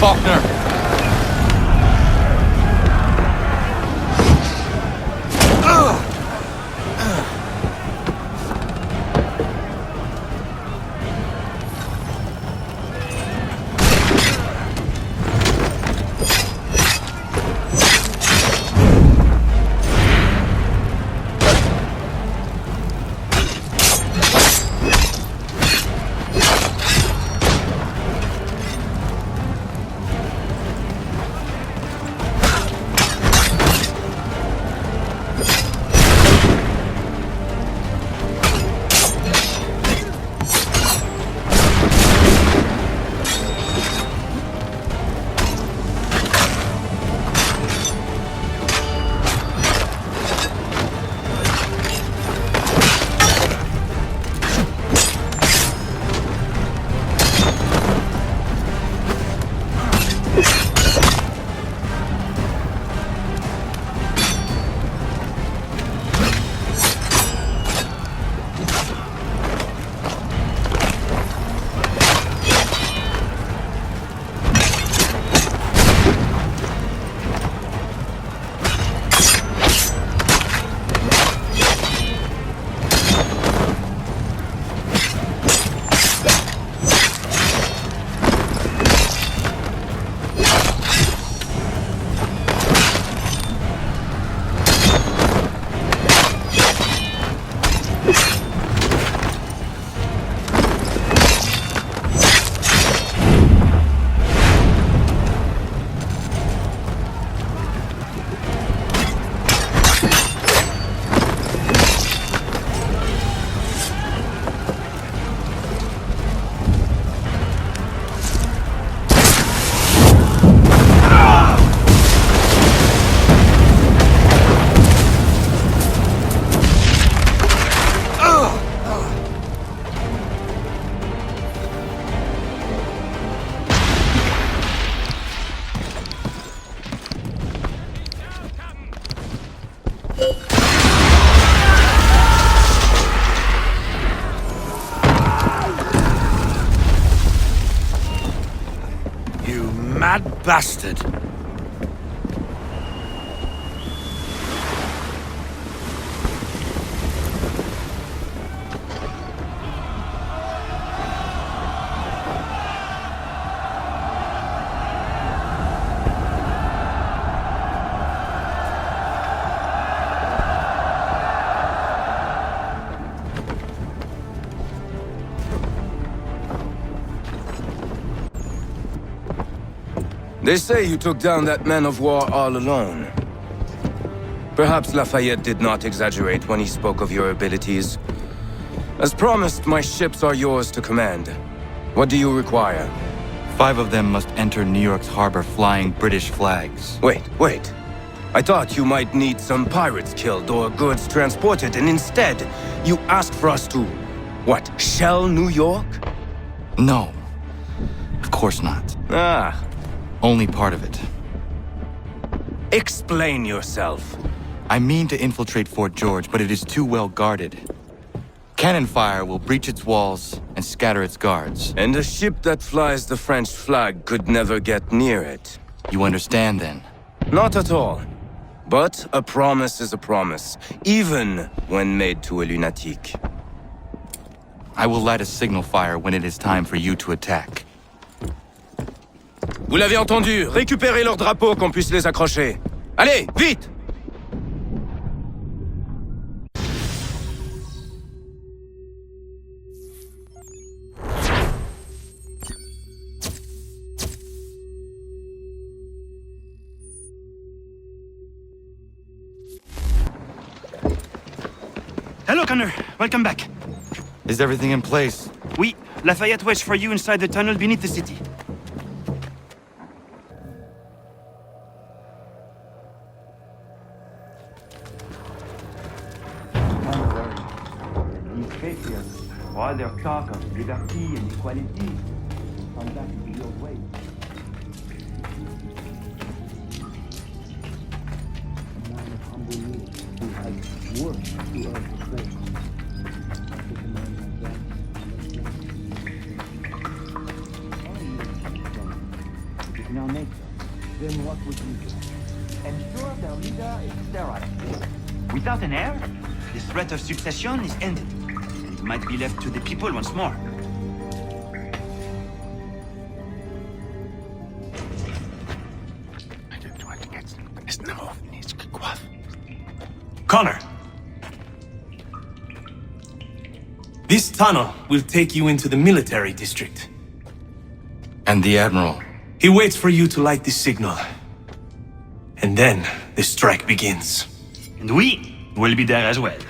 Faulkner! Bastard! They say you took down that man of war all alone. Perhaps Lafayette did not exaggerate when he spoke of your abilities. As promised, my ships are yours to command. What do you require? 5 of them must enter New York's harbor flying British flags. Wait. I thought you might need some pirates killed or goods transported, and instead, you asked for us to, what, shell New York? No. Of course not. Only part of it. Explain yourself. I mean to infiltrate Fort George, but it is too well guarded. Cannon fire will breach its walls and scatter its guards. And a ship that flies the French flag could never get near it. You understand, then? Not at all. But a promise is a promise, even when made to a lunatic. I will light a signal fire when it is time for you to attack. Vous l'avez entendu, récupérez leurs drapeaux qu'on puisse les accrocher. Allez, vite! Hello, Connor. Welcome back. Is everything in place? Oui, Lafayette waits for you inside the tunnel beneath the city. These patriots, for all their talk of liberty and equality, come back to your way. A man of humble means who has worked to earn his place. Such a man like that, it is Now, Nathan, then what would you do? Ensure their leader is sterile. Without an heir, the threat of succession is ended. And it might be left to the people once more. Connor! This tunnel will take you into the military district. And the Admiral? He waits for you to light the signal. And then the strike begins. And we will be there as well.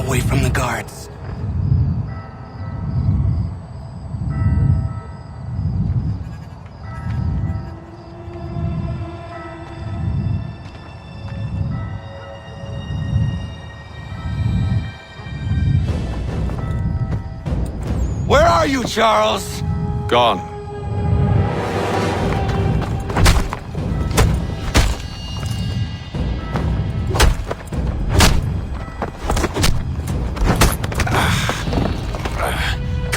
away from the guards. Where are you, Charles? Gone.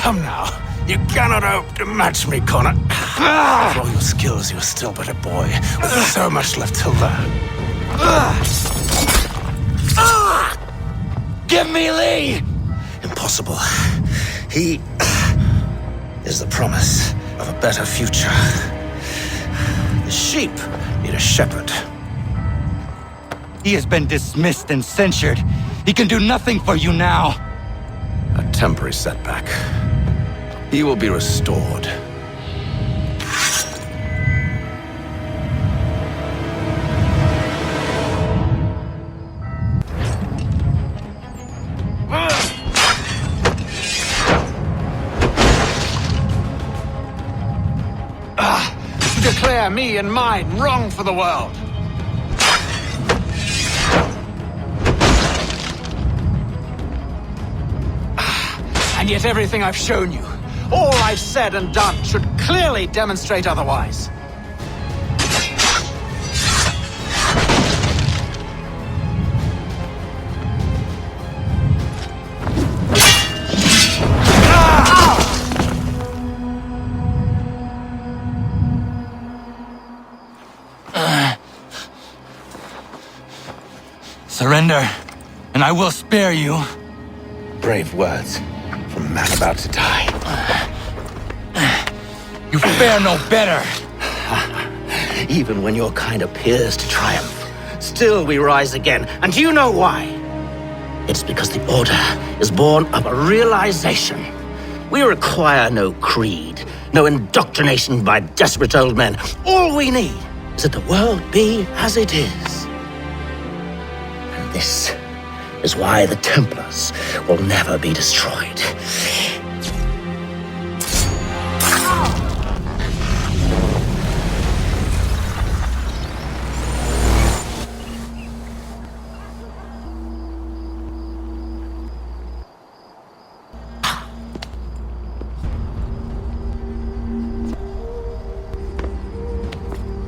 Come now. You cannot hope to match me, Connor. For all your skills, you're still but a boy, with so much left to learn. Give me Lee! Impossible. He is the promise of a better future. The sheep need a shepherd. He has been dismissed and censured. He can do nothing for you now. A temporary setback. he will be restored. Declare me and mine wrong for the world. And yet everything I've shown you, all I've said and done, should clearly demonstrate otherwise. Surrender, and I will spare you. Brave words from a man about to die. You fare no better. Even when your kind appears to triumph, still we rise again. And do you know why? It's because the Order is born of a realization. We require no creed, no indoctrination by desperate old men. All we need is that the world be as it is. And this is why the Templars will never be destroyed.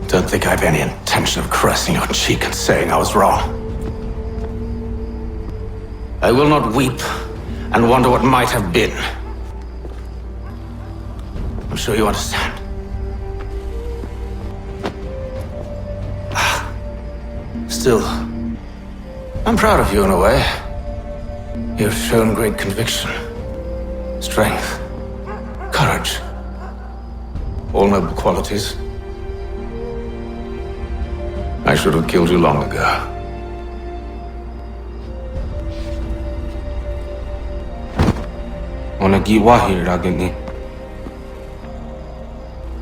Don't think I've any intention of caressing your cheek and saying I was wrong. I will not weep and wonder what might have been. I'm sure you understand. Still, I'm proud of you in a way. You've shown great conviction, strength, courage. All noble qualities. I should have killed you long ago.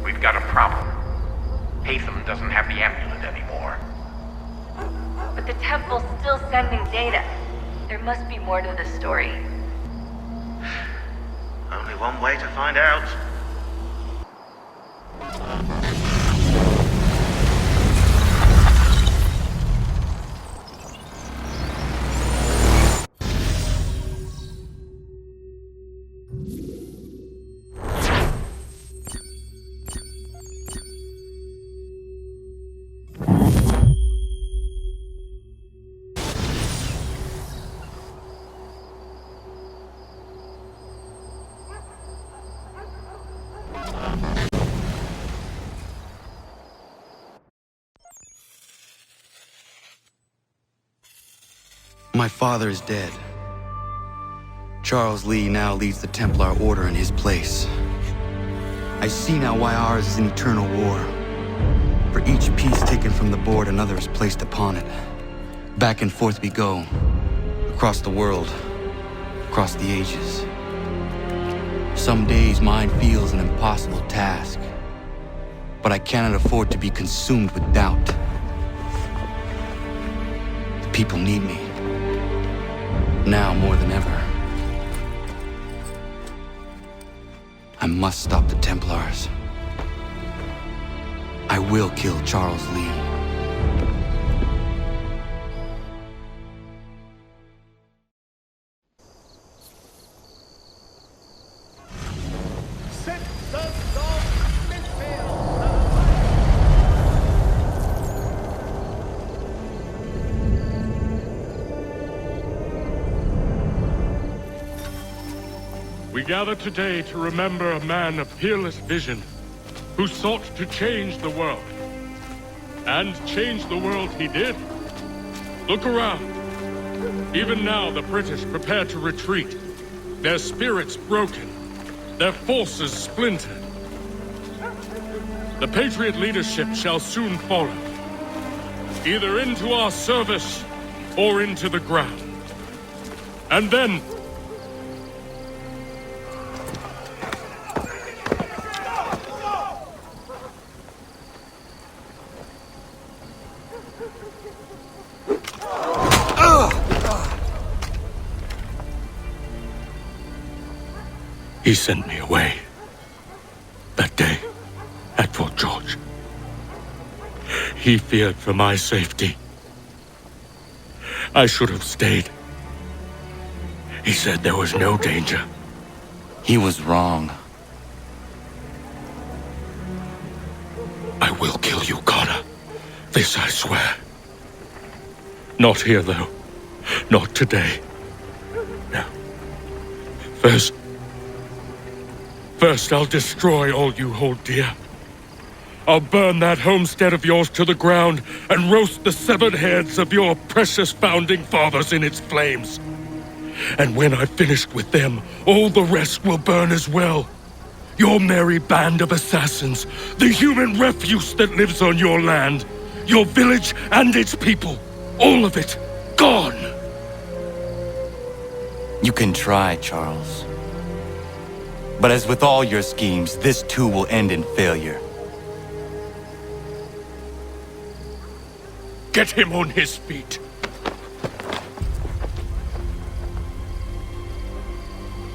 We've got a problem. Haytham doesn't have the amulet anymore. But the temple's still sending data. There must be more to the story. Only one way to find out. My father is dead. Charles Lee now leads the Templar Order in his place. I see now why ours is an eternal war. For each piece taken from the board, another is placed upon it. Back and forth we go. Across the world. Across the ages. Some days mine feels an impossible task. But I cannot afford to be consumed with doubt. The people need me. Now more than ever. I must stop the Templars. I will kill Charles Lee. We gather today to remember a man of peerless vision who sought to change the world. And change the world he did. Look around. Even now the British prepare to retreat. Their spirits broken. Their forces splintered. The Patriot leadership shall soon follow. Either into our service or into the ground. And then He sent me away. That day, at Fort George. He feared for my safety. I should have stayed. He said there was no danger. He was wrong. I will kill you, Connor. This I swear. Not here, though. Not today. No. First I'll destroy all you hold dear. I'll burn that homestead of yours to the ground and roast the severed heads of your precious founding fathers in its flames. And when I've finished with them, all the rest will burn as well. Your merry band of assassins, the human refuse that lives on your land, your village and its people, all of it, gone. You can try, Charles. But as with all your schemes, this too will end in failure. Get him on his feet.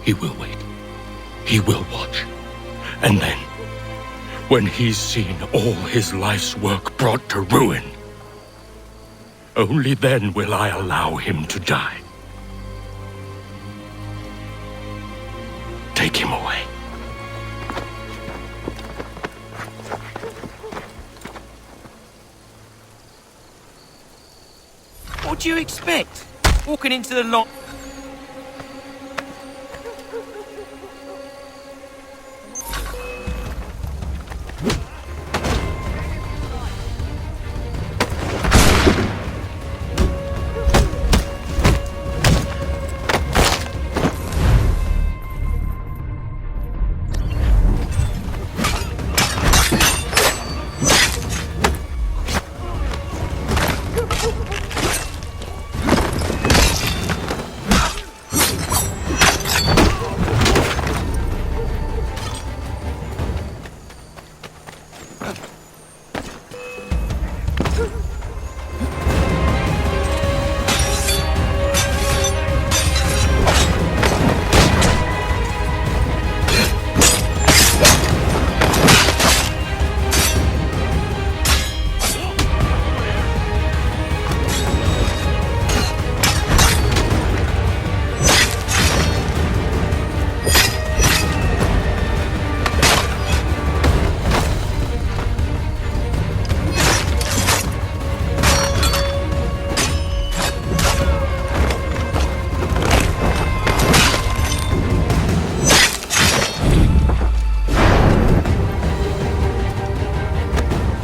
He will wait. He will watch. And then, when he's seen all his life's work brought to ruin, only then will I allow him to die. Take him away. What do you expect? Walking into the lot...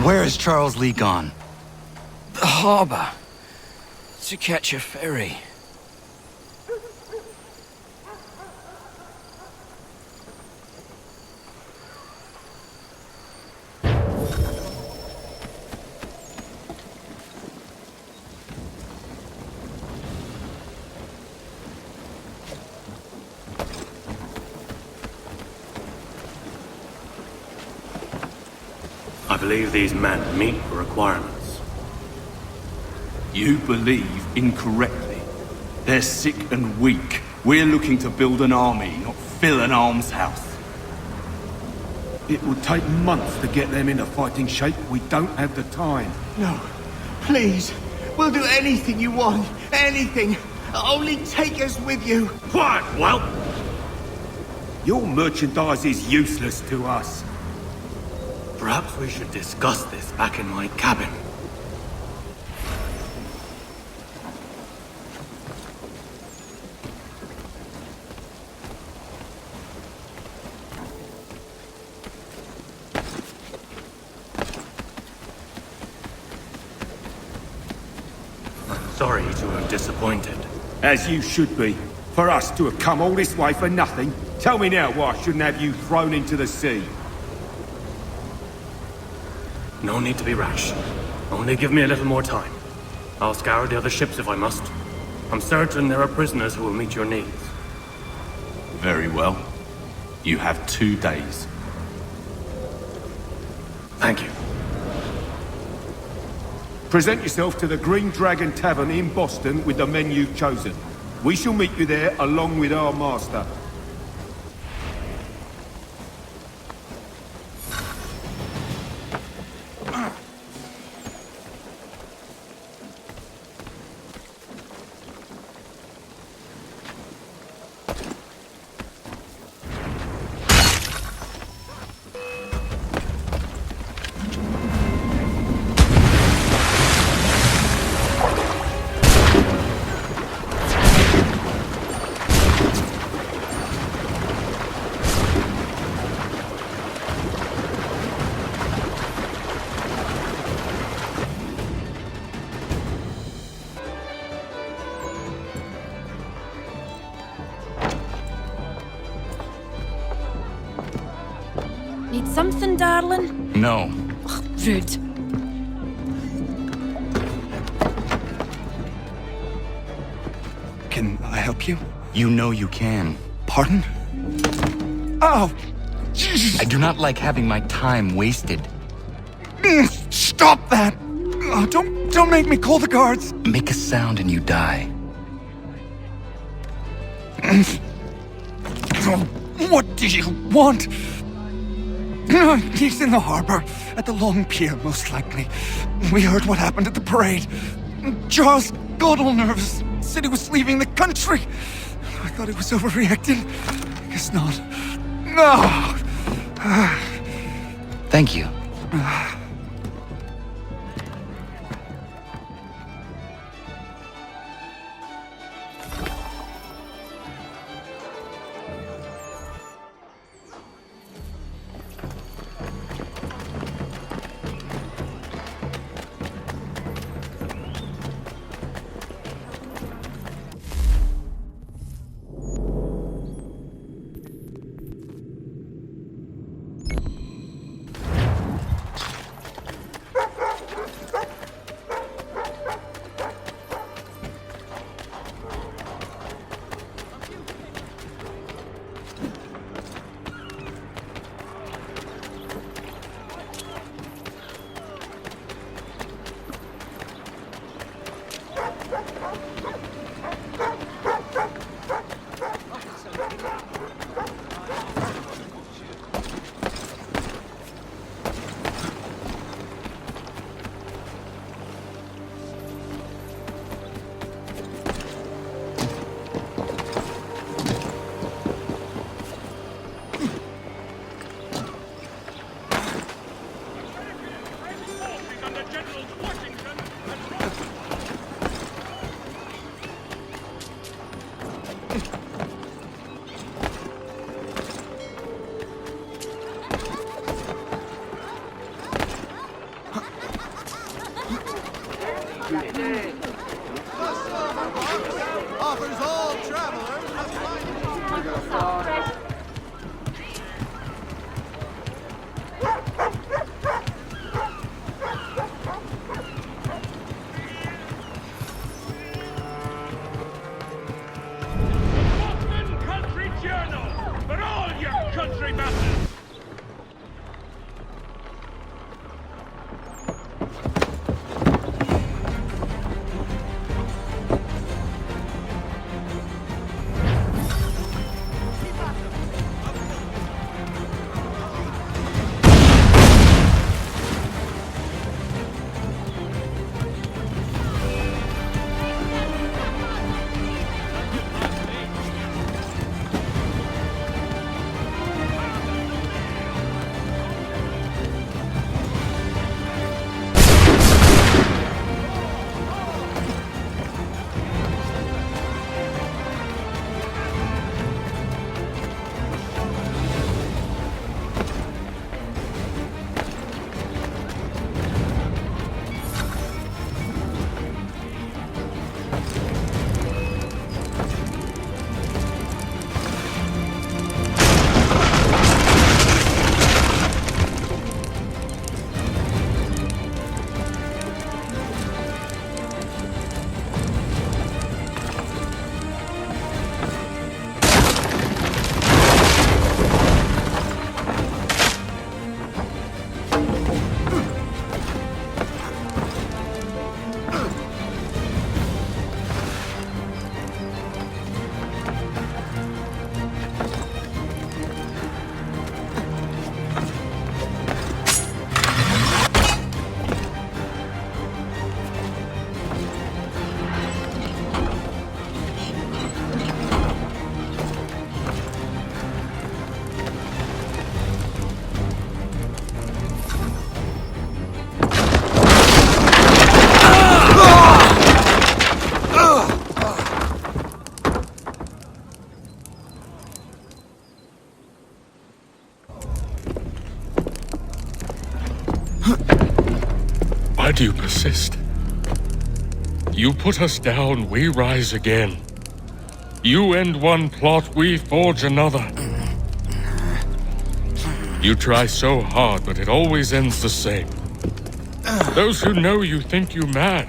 Where is Charles Lee gone? The harbor. To catch a ferry. I believe these men meet the requirements. You believe incorrectly. They're sick and weak. We're looking to build an army, not fill an almshouse. It will take months to get them into fighting shape. We don't have the time. No. Please. We'll do anything you want. Anything. Only take us with you. Quiet, whelp! Your merchandise is useless to us. Perhaps we should discuss this back in my cabin. I'm sorry to have disappointed. As you should be. For us to have come all this way for nothing. Tell me now why I shouldn't have you thrown into the sea. No need to be rash. Only give me a little more time. I'll scour the other ships if I must. I'm certain there are prisoners who will meet your needs. Very well. You have 2 days. Thank you. Present yourself to the Green Dragon Tavern in Boston with the men you've chosen. We shall meet you there along with our master. Need something, darling? No. Ugh, rude. Can I help you? You know you can. Pardon? Oh! I do not like having my time wasted. Stop that! Oh, don't make me call the guards! Make a sound and you die. What do you want? He's in the harbor, at the long pier, most likely. We heard what happened at the parade. Charles got all nervous, said he was leaving the country. I thought he was overreacting. Guess not. No! Thank you. Offers all travelers. Country journal for all your country bastards. Why do you persist? You put us down, we rise again. You end one plot, we forge another. You try so hard, but it always ends the same. Those who know you think you mad,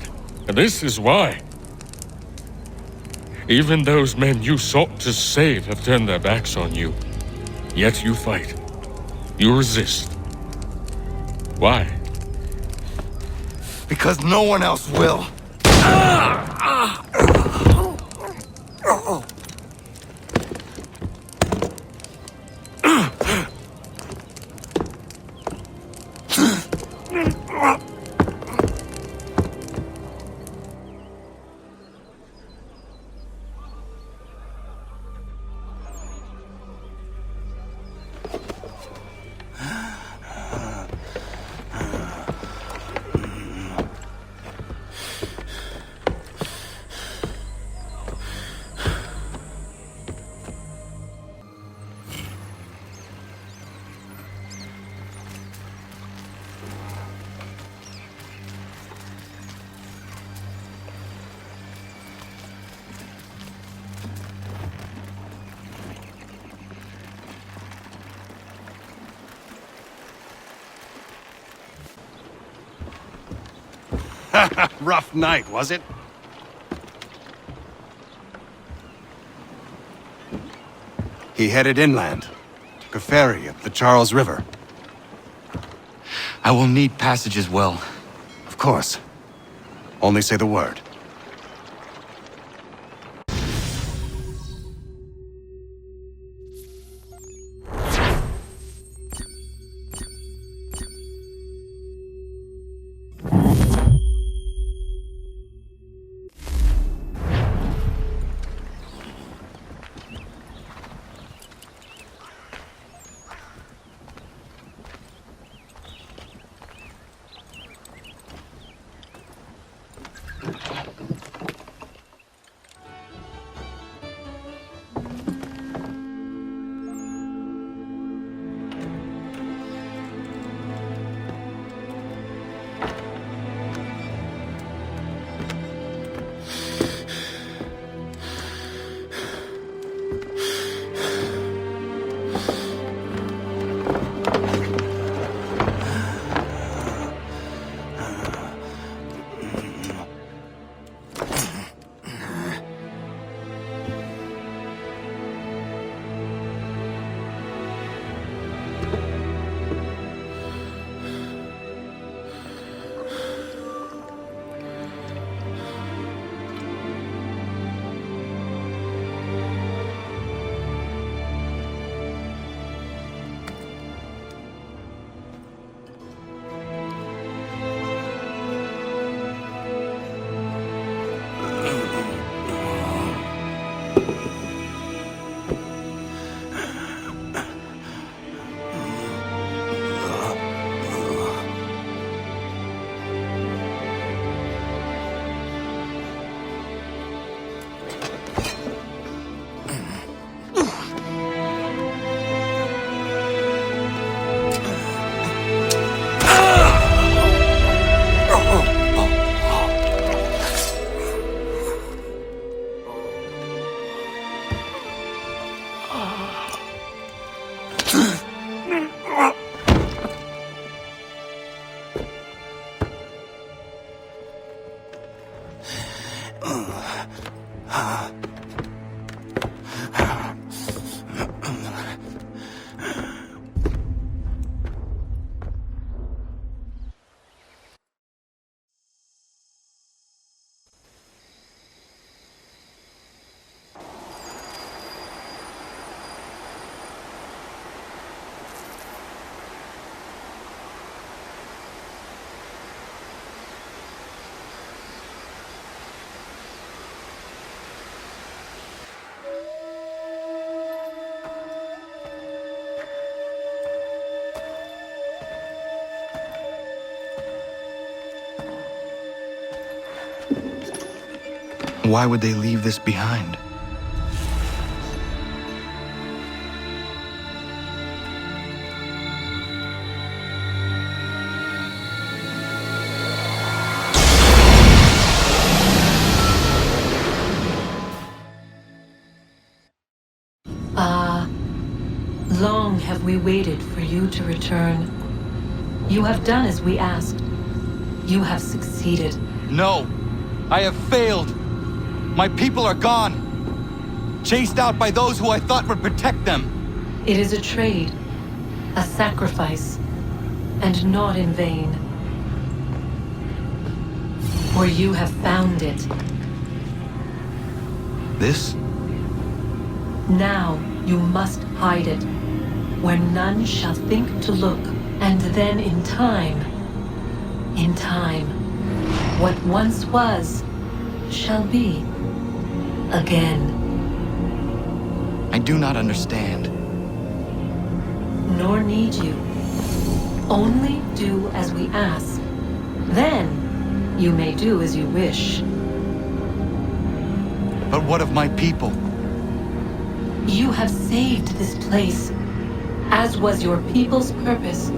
and this is why. Even those men you sought to save have turned their backs on you. Yet you fight. You resist. Why? Because no one else will. Rough night, was it? He headed inland. Took a ferry up the Charles River. I will need passage as well. Of course. Only say the word. Why would they leave this behind? Long have we waited for you to return. You have done as we asked. You have succeeded. No! I have failed! My people are gone! Chased out by those who I thought would protect them! It is a trade, a sacrifice, and not in vain. For you have found it. This? Now you must hide it, where none shall think to look, and then in time, what once was, shall be again. I do not understand. Nor need you. Only do as we ask. Then, you may do as you wish. But what of my people? You have saved this place, as was your people's purpose,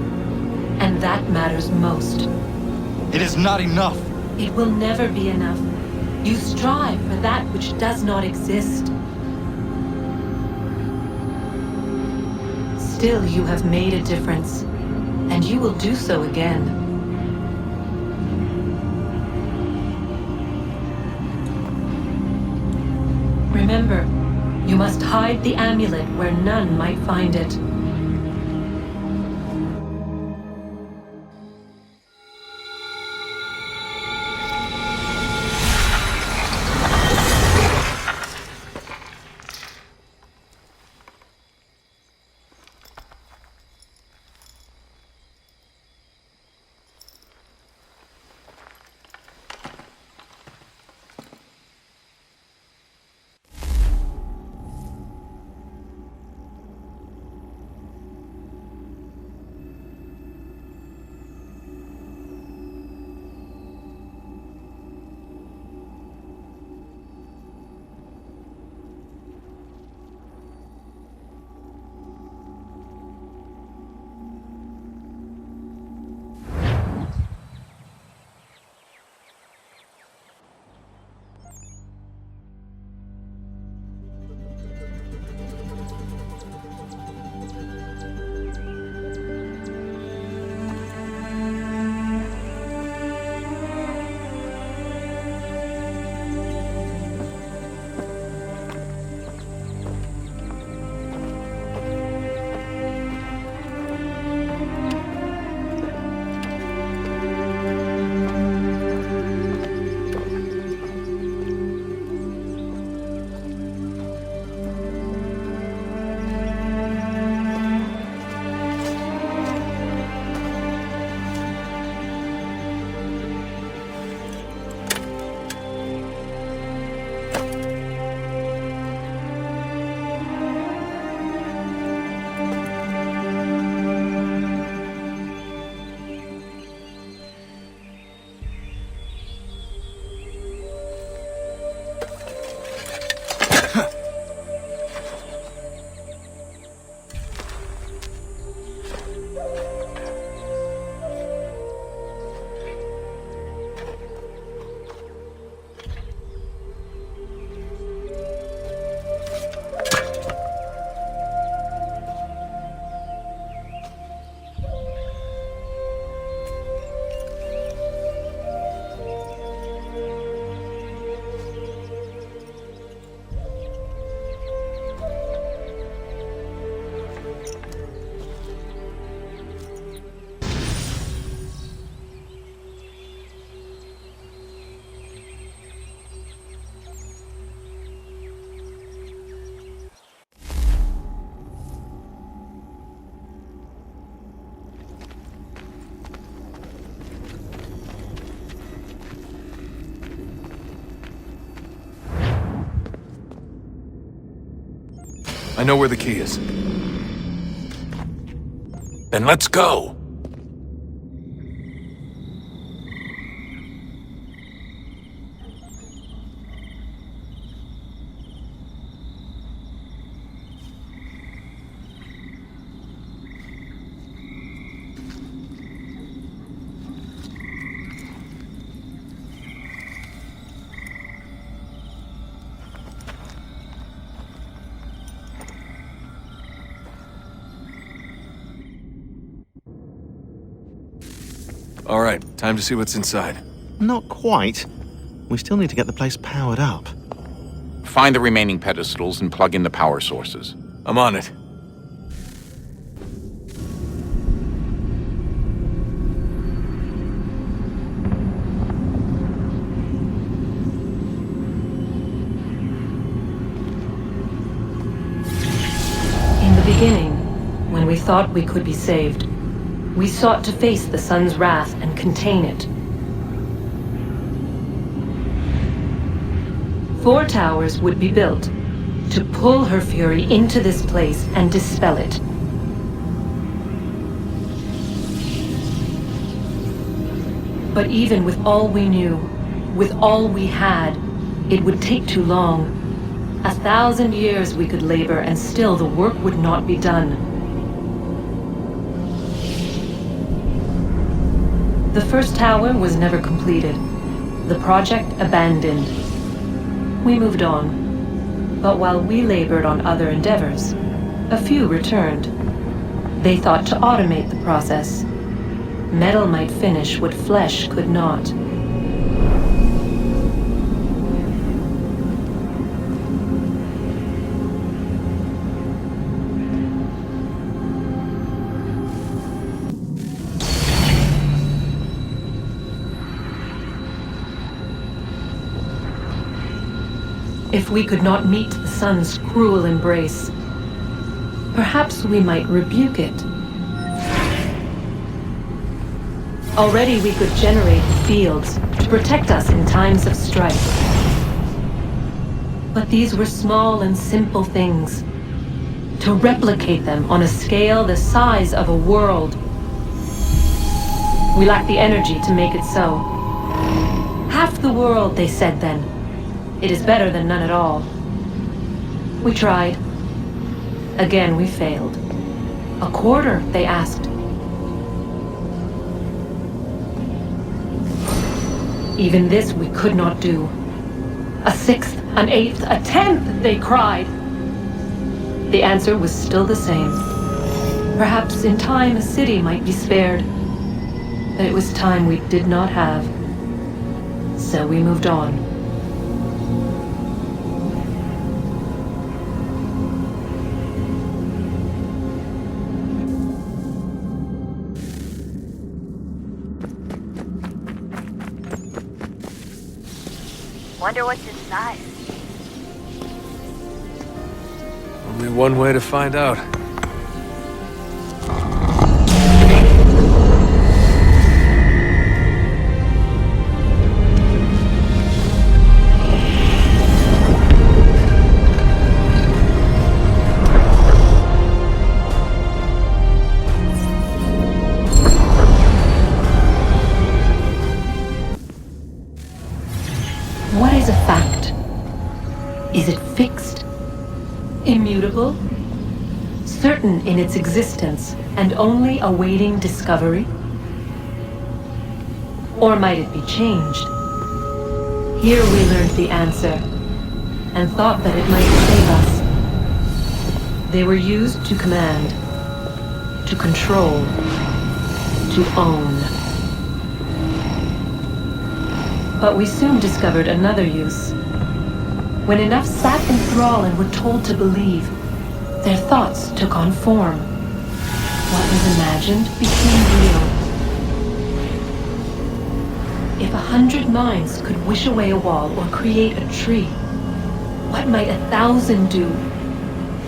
and that matters most. It is not enough. It will never be enough. You strive for that which does not exist. Still, you have made a difference, and you will do so again. Remember, you must hide the amulet where none might find it. I know where the key is. Then let's go! All right, time to see what's inside. Not quite. We still need to get the place powered up. Find the remaining pedestals and plug in the power sources. I'm on it. In the beginning, when we thought we could be saved, we sought to face the sun's wrath and contain it. 4 towers would be built to pull her fury into this place and dispel it. But even with all we knew, with all we had, it would take too long. 1,000 years we could labor and still the work would not be done. The first tower was never completed. The project abandoned. We moved on. But while we labored on other endeavors, a few returned. They thought to automate the process. Metal might finish what flesh could not. If we could not meet the sun's cruel embrace, perhaps we might rebuke it. Already we could generate fields to protect us in times of strife. But these were small and simple things. To replicate them on a scale the size of a world, we lacked the energy to make it so. Half the world, they said then. It is better than none at all. We tried. Again, we failed. A quarter, they asked. Even this we could not do. A 1/6, an 1/8, a 1/10, they cried. The answer was still the same. Perhaps in time a city might be spared. But it was time we did not have. So we moved on. Wonder what's inside. Only one way to find out. What is a fact? Is it fixed? Immutable? Certain in its existence and only awaiting discovery? Or might it be changed? Here we learned the answer and thought that it might save us. They were used to command, to control, to own. But we soon discovered another use. When enough sat in thrall and were told to believe, their thoughts took on form. What was imagined became real. If 100 minds could wish away a wall or create a tree, what might 1,000 do?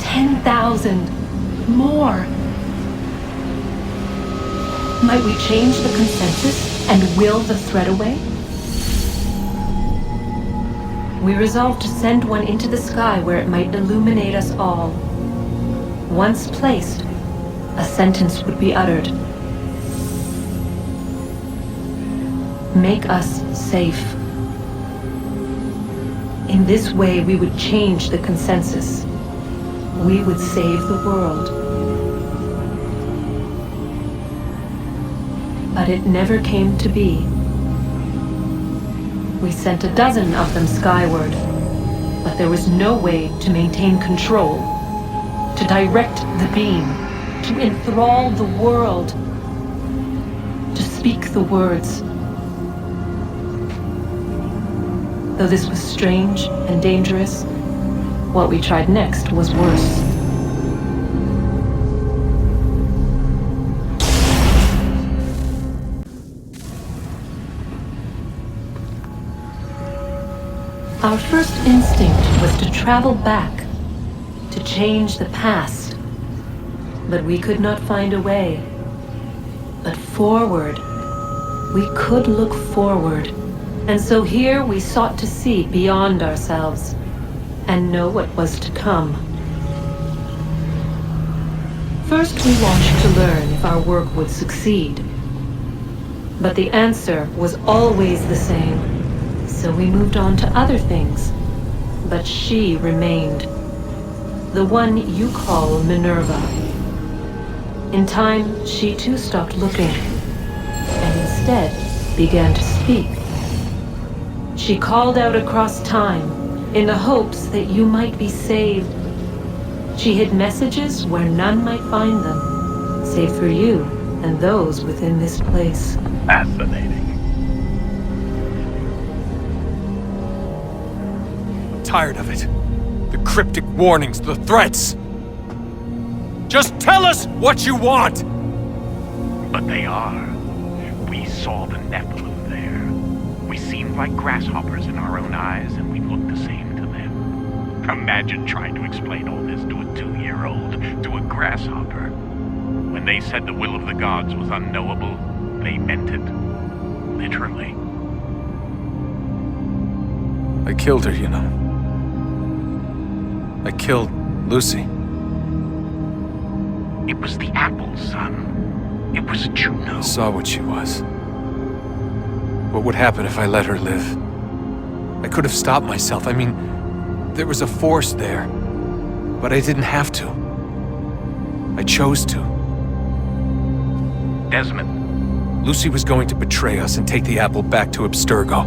10,000? More? Might we change the consensus and will the threat away? We resolved to send one into the sky where it might illuminate us all. Once placed, a sentence would be uttered. Make us safe. In this way, we would change the consensus. We would save the world. But it never came to be. We sent a dozen of them skyward, but there was no way to maintain control, to direct the beam, to enthrall the world, to speak speak the words. Though this was strange and dangerous, what we tried next was worse. Our first instinct was to travel back, to change the past. But we could not find a way. But forward, we could look forward. And so here we sought to see beyond ourselves and know what was to come. First, we watched to learn if our work would succeed. But the answer was always the same. So we moved on to other things. But she remained. The one you call Minerva. In time, she too stopped looking, and instead began to speak. She called out across time, in the hopes that you might be saved. She hid messages where none might find them, save for you and those within this place. Fascinating. Tired of it. The cryptic warnings, the threats. Just tell us what you want! But they are. We saw the Nephilim there. We seemed like grasshoppers in our own eyes, and we looked the same to them. Imagine trying to explain all this to a 2-year-old, to a grasshopper. When they said the will of the gods was unknowable, they meant it. Literally. I killed her, you know. I killed Lucy. It was the apple, son. It was Juno. I saw what she was. What would happen if I let her live? I could have stopped myself. I mean, there was a force there. But I didn't have to. I chose to. Desmond. Lucy was going to betray us and take the apple back to Abstergo.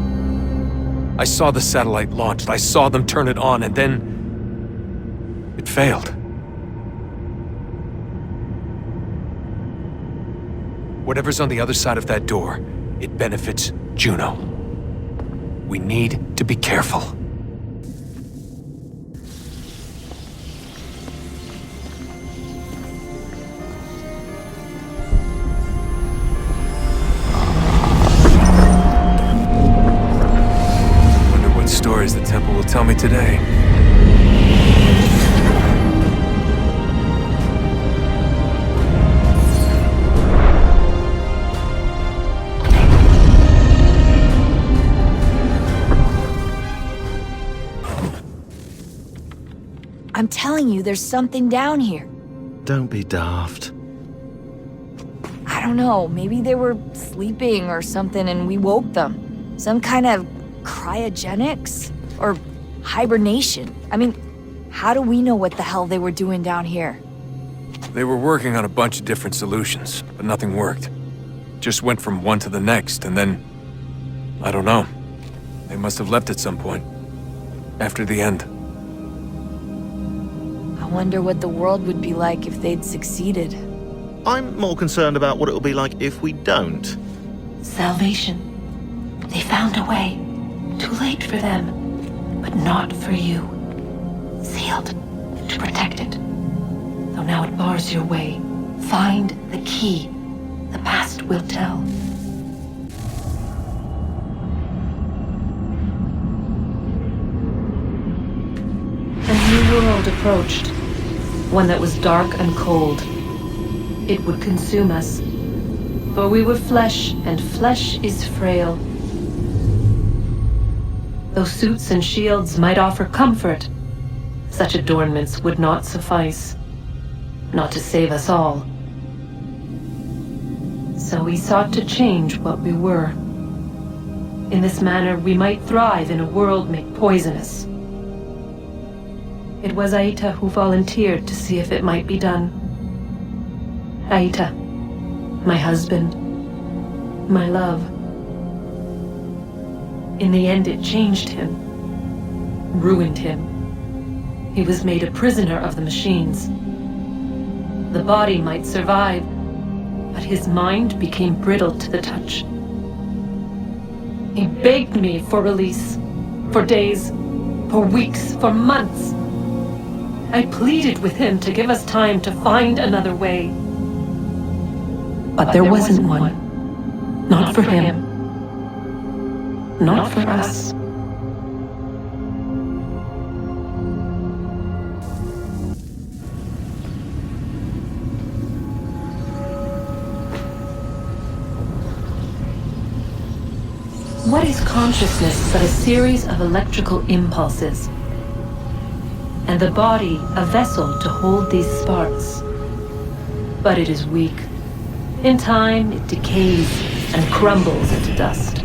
I saw the satellite launched. I saw them turn it on, and then it failed. Whatever's on the other side of that door, it benefits Juno. We need to be careful. Wonder what stories the temple will tell me today. I'm telling you, there's something down here. Don't be daft. I don't know, maybe they were sleeping or something and we woke them. Some kind of cryogenics? Or hibernation? I mean, how do we know what the hell they were doing down here? They were working on a bunch of different solutions, but nothing worked. Just went from one to the next, and then... I don't know. They must have left at some point. After the end. I wonder what the world would be like if they'd succeeded. I'm more concerned about what it'll be like if we don't. Salvation. They found a way. Too late for them, but not for you. Sealed to protect it. Though now it bars your way. Find the key. The past will tell. A new world approached. One that was dark and cold. It would consume us. For we were flesh, and flesh is frail. Though suits and shields might offer comfort, such adornments would not suffice. Not to save us all. So we sought to change what we were. In this manner, we might thrive in a world made poisonous. It was Aita who volunteered to see if it might be done. Aita, my husband, my love. In the end, it changed him, ruined him. He was made a prisoner of the machines. The body might survive, but his mind became brittle to the touch. He begged me for release, for days, for weeks, for months. I pleaded with him to give us time to find another way. But there wasn't one. Not for him. Not for us. What is consciousness but a series of electrical impulses? And the body a vessel to hold these sparks. But it is weak. In time, it decays and crumbles into dust.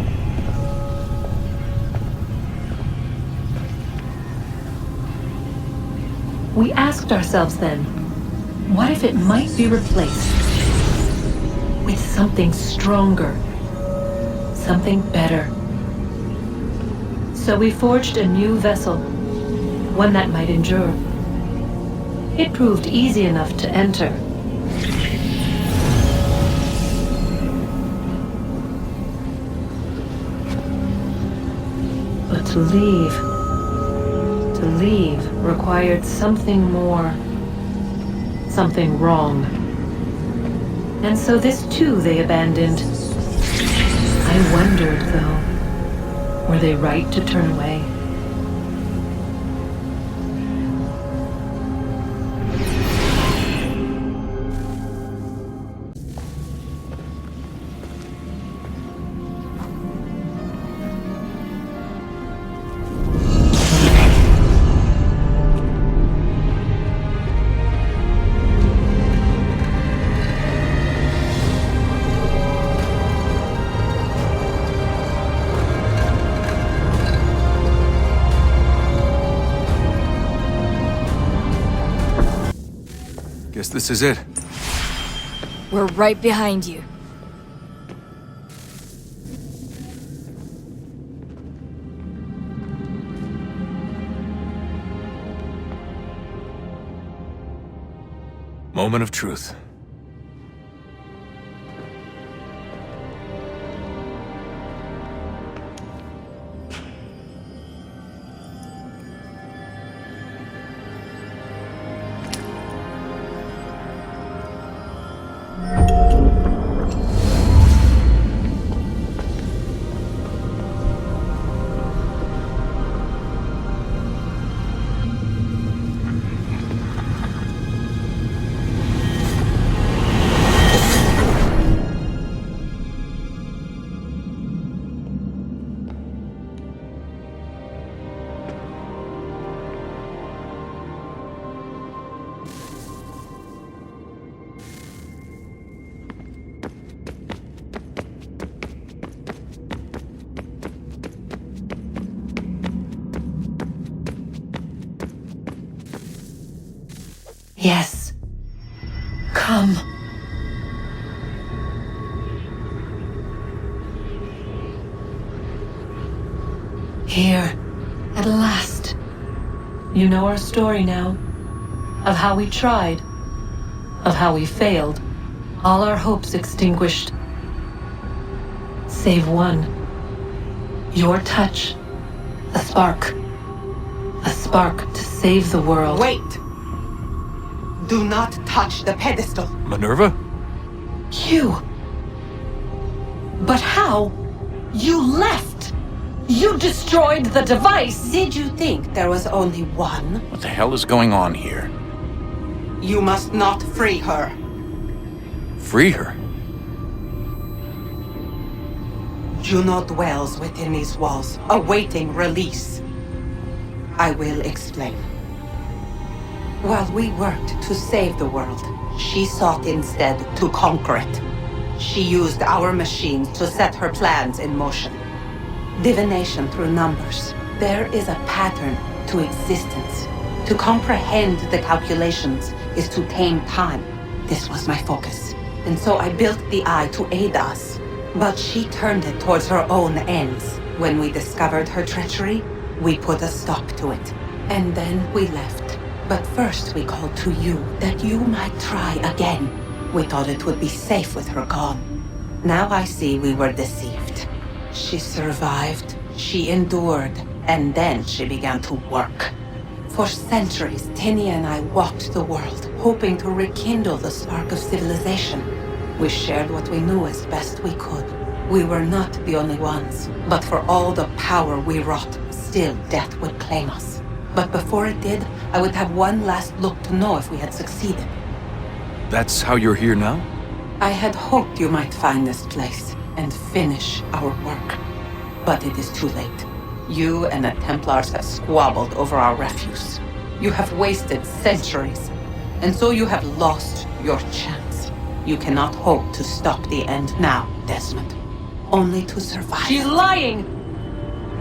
We asked ourselves then, what if it might be replaced with something stronger, something better? So we forged a new vessel, one that might endure. It proved easy enough to enter. But to leave required something more, something wrong. And so this too they abandoned. I wondered, though, were they right to turn away? Guess this is it. We're right behind you. Moment of truth. Yes. Come. Here, at last. You know our story now. Of how we tried. Of how we failed. All our hopes extinguished. Save one. Your touch. A spark. A spark to save the world. Wait! Do not touch the pedestal. Minerva? You. But how? You left! You destroyed the device! Did you think there was only one? What the hell is going on here? You must not free her. Free her? Juno dwells within these walls, awaiting release. I will explain. While we worked to save the world, she sought instead to conquer it. She used our machines to set her plans in motion. Divination through numbers. There is a pattern to existence. To comprehend the calculations is to tame time. This was my focus. And so I built the eye to aid us. But she turned it towards her own ends. When we discovered her treachery, we put a stop to it. And then we left. But first we called to you, that you might try again. We thought it would be safe with her gone. Now I see we were deceived. She survived, she endured, and then she began to work. For centuries, Tinia and I walked the world, hoping to rekindle the spark of civilization. We shared what we knew as best we could. We were not the only ones, but for all the power we wrought, still death would claim us. But before it did, I would have one last look to know if we had succeeded. That's how you're here now? I had hoped you might find this place and finish our work. But it is too late. You and the Templars have squabbled over our refuse. You have wasted centuries, and so you have lost your chance. You cannot hope to stop the end now, Desmond. Only to survive. She's lying!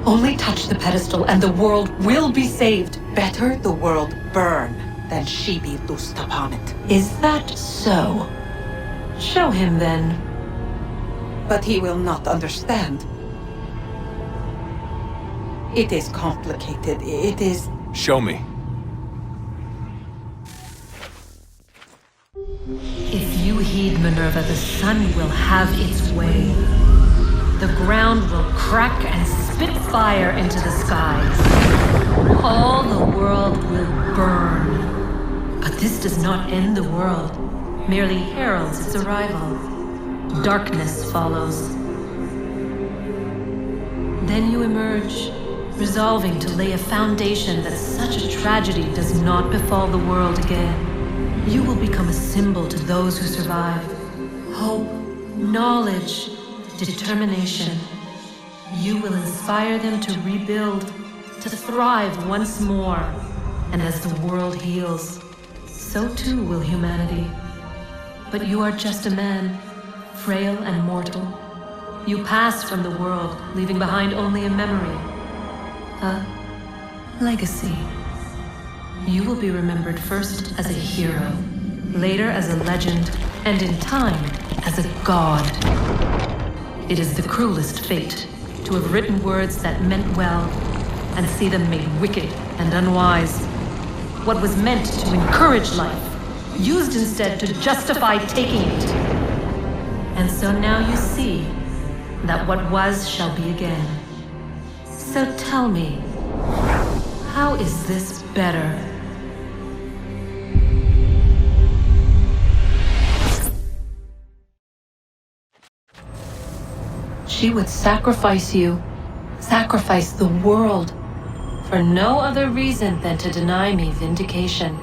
Only touch the pedestal and the world will be saved. Better the world burn than she be loosed upon it. Is that so? Show him then. But he will not understand. It is complicated. It is... Show me. If you heed Minerva, the sun will have its way. The ground will crack and spit fire into the skies. All the world will burn. But this does not end the world, merely heralds its arrival. Darkness follows. Then you emerge, resolving to lay a foundation that such a tragedy does not befall the world again. You will become a symbol to those who survive. Hope, knowledge, determination. You will inspire them to rebuild, to thrive once more. And as the world heals, so too will humanity. But you are just a man, frail and mortal. You pass from the world, leaving behind only a memory. A legacy. You will be remembered first as a hero, later as a legend, and in time, as a god. It is the cruelest fate to have written words that meant well, and see them made wicked and unwise. What was meant to encourage life, used instead to justify taking it. And so now you see that what was shall be again. So tell me, how is this better? She would sacrifice you, sacrifice the world, for no other reason than to deny me vindication.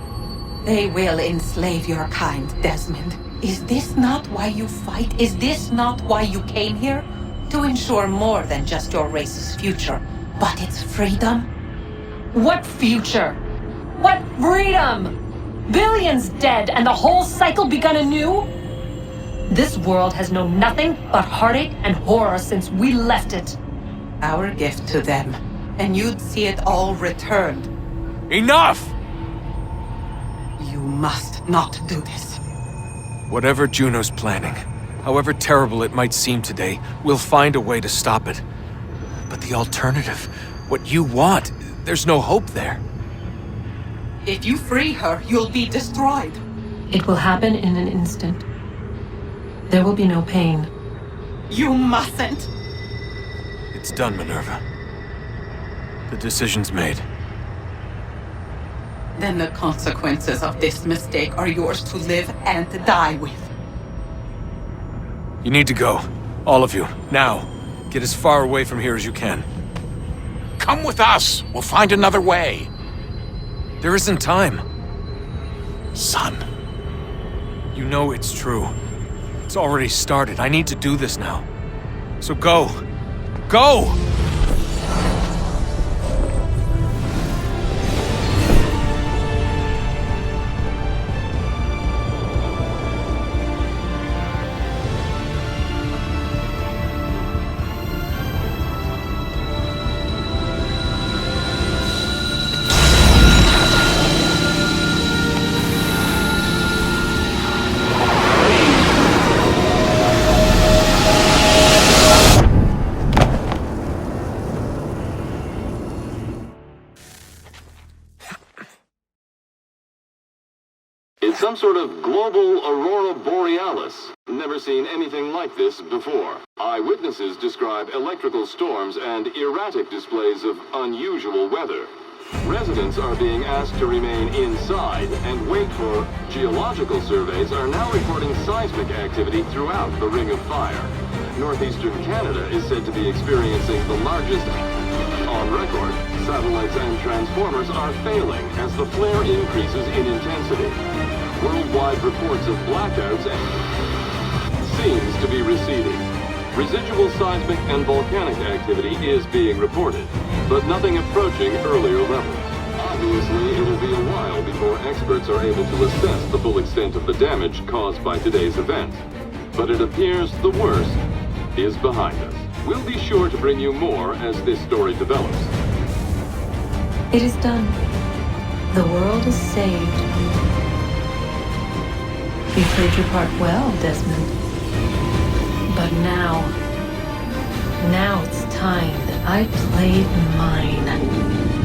They will enslave your kind, Desmond. Is this not why you fight? Is this not why you came here? To ensure more than just your race's future, but its freedom? What future? What freedom? Billions dead and the whole cycle begun anew? This world has known nothing but heartache and horror since we left it. Our gift to them, and you'd see it all returned. Enough! You must not do this. Whatever Juno's planning, however terrible it might seem today, we'll find a way to stop it. But the alternative, what you want, there's no hope there. If you free her, you'll be destroyed. It will happen in an instant. There will be no pain. You mustn't. It's done, Minerva. The decision's made. Then the consequences of this mistake are yours to live and die with. You need to go. All of you. Now. Get as far away from here as you can. Come with us. We'll find another way. There isn't time. Son. You know it's true. It's already started. I need to do this now. So go. Go! Some sort of global aurora borealis. Never seen anything like this before. Eyewitnesses describe electrical storms and erratic displays of unusual weather. Residents are being asked to remain inside and wait for geological surveys are now reporting seismic activity throughout the Ring of Fire. Northeastern Canada is said to be experiencing the largest on record. Satellites and transformers are failing as the flare increases in intensity. Worldwide reports of blackouts seems to be receding. Residual seismic and volcanic activity is being reported, but nothing approaching earlier levels. Obviously, it'll be a while before experts are able to assess the full extent of the damage caused by today's event. But it appears the worst is behind us. We'll be sure to bring you more as this story develops. It is done. The world is saved. You played your part well, Desmond. But now it's time that I played mine.